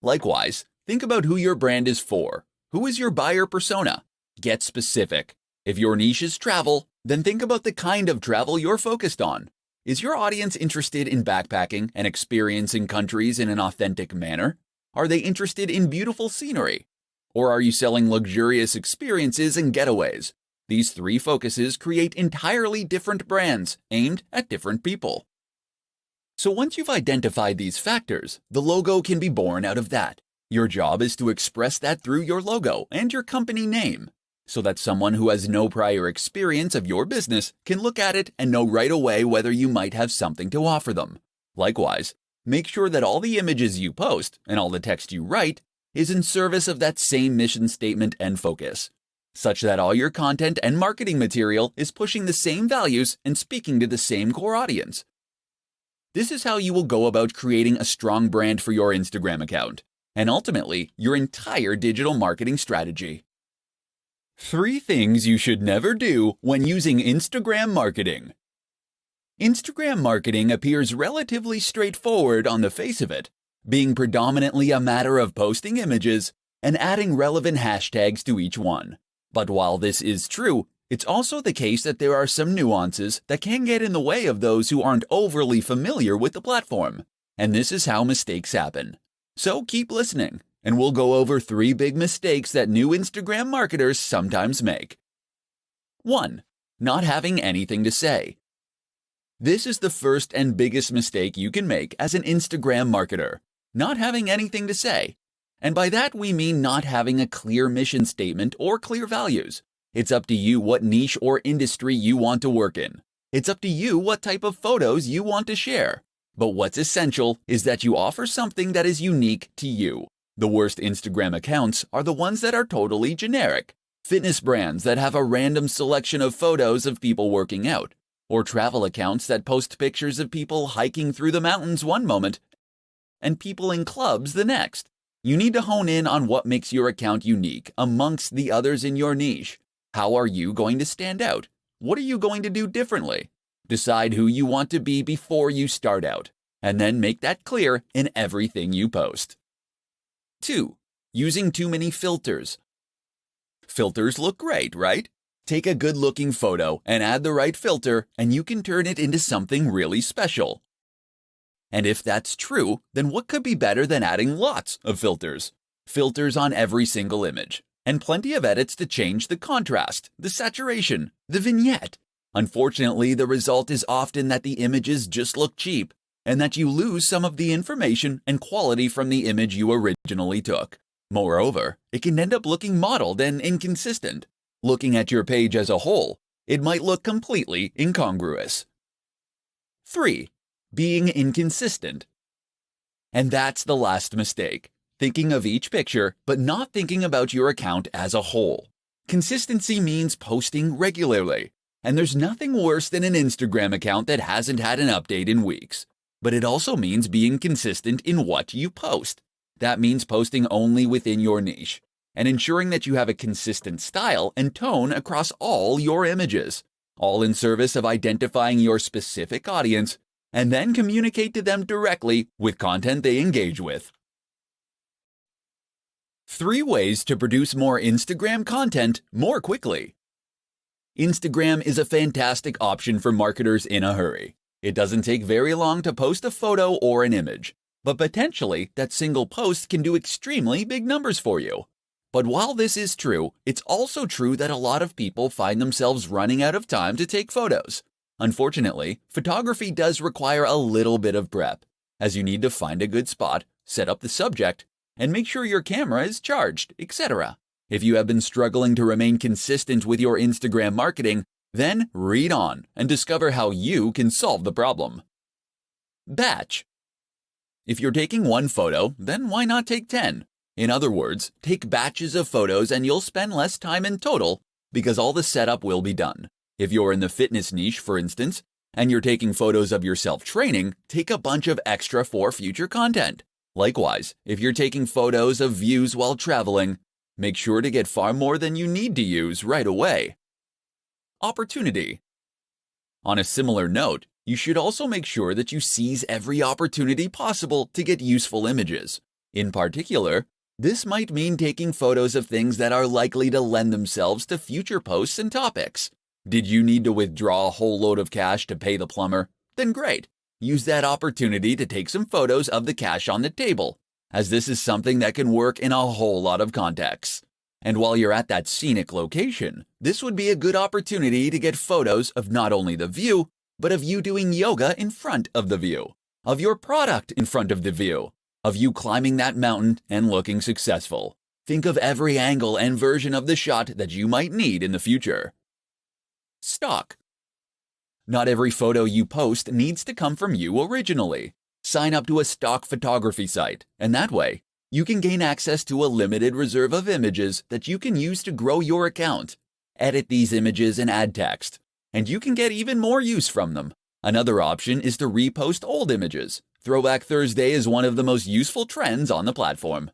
Likewise, think about who your brand is for. Who is your buyer persona? Get specific. If your niche is travel, then think about the kind of travel you're focused on. Is your audience interested in backpacking and experiencing countries in an authentic manner? Are they interested in beautiful scenery? Or are you selling luxurious experiences and getaways? These three focuses create entirely different brands aimed at different people. So once you've identified these factors, the logo can be born out of that. Your job is to express that through your logo and your company name, so that someone who has no prior experience of your business can look at it and know right away whether you might have something to offer them. Likewise, make sure that all the images you post and all the text you write is in service of that same mission statement and focus, such that all your content and marketing material is pushing the same values and speaking to the same core audience. This is how you will go about creating a strong brand for your Instagram account, and ultimately, your entire digital marketing strategy. 3 things you should never do when using Instagram marketing. Instagram marketing appears relatively straightforward on the face of it, being predominantly a matter of posting images and adding relevant hashtags to each one. But while this is true, it's also the case that there are some nuances that can get in the way of those who aren't overly familiar with the platform, and this is how mistakes happen. So keep listening, and we'll go over 3 big mistakes that new Instagram marketers sometimes make. 1. Not having anything to say. This is the first and biggest mistake you can make as an Instagram marketer, not having anything to say. And by that we mean not having a clear mission statement or clear values. It's up to you what niche or industry you want to work in. It's up to you what type of photos you want to share. But what's essential is that you offer something that is unique to you. The worst Instagram accounts are the ones that are totally generic. Fitness brands that have a random selection of photos of people working out. Or travel accounts that post pictures of people hiking through the mountains one moment and people in clubs the next. You need to hone in on what makes your account unique amongst the others in your niche. How are you going to stand out? What are you going to do differently? Decide who you want to be before you start out, and then make that clear in everything you post. 2. Using too many filters. Filters look great, right? Take a good-looking photo and add the right filter, and you can turn it into something really special. And if that's true, then what could be better than adding lots of filters? Filters on every single image. And plenty of edits to change the contrast, the saturation, the vignette. Unfortunately, the result is often that the images just look cheap, and that you lose some of the information and quality from the image you originally took. Moreover, it can end up looking modeled and inconsistent. Looking at your page as a whole, it might look completely incongruous. 3. Being inconsistent. And that's the last mistake. Thinking of each picture, but not thinking about your account as a whole. Consistency means posting regularly, and there's nothing worse than an Instagram account that hasn't had an update in weeks. But it also means being consistent in what you post. That means posting only within your niche, and ensuring that you have a consistent style and tone across all your images, all in service of identifying your specific audience, and then communicate to them directly with content they engage with. 3 ways to produce more Instagram content more quickly. Instagram is a fantastic option for marketers in a hurry. It doesn't take very long to post a photo or an image, but potentially that single post can do extremely big numbers for you. But while this is true, it's also true that a lot of people find themselves running out of time to take photos. Unfortunately, photography does require a little bit of prep, as you need to find a good spot, set up the subject, and make sure your camera is charged, etc. If you have been struggling to remain consistent with your Instagram marketing, then read on and discover how you can solve the problem. Batch. If you're taking one photo, then why not take 10? In other words, take batches of photos and you'll spend less time in total because all the setup will be done. If you're in the fitness niche, for instance, and you're taking photos of yourself training, take a bunch of extra for future content. Likewise, if you're taking photos of views while traveling, make sure to get far more than you need to use right away. Opportunity. On a similar note, you should also make sure that you seize every opportunity possible to get useful images. In particular, this might mean taking photos of things that are likely to lend themselves to future posts and topics. Did you need to withdraw a whole load of cash to pay the plumber? Then great. Use that opportunity to take some photos of the cash on the table, as this is something that can work in a whole lot of contexts. And while you're at that scenic location, this would be a good opportunity to get photos of not only the view, but of you doing yoga in front of the view, of your product in front of the view, of you climbing that mountain and looking successful. Think of every angle and version of the shot that you might need in the future. Stock. Not every photo you post needs to come from you originally. Sign up to a stock photography site, and that way, you can gain access to a limited reserve of images that you can use to grow your account. Edit these images and add text, and you can get even more use from them. Another option is to repost old images. Throwback Thursday is one of the most useful trends on the platform.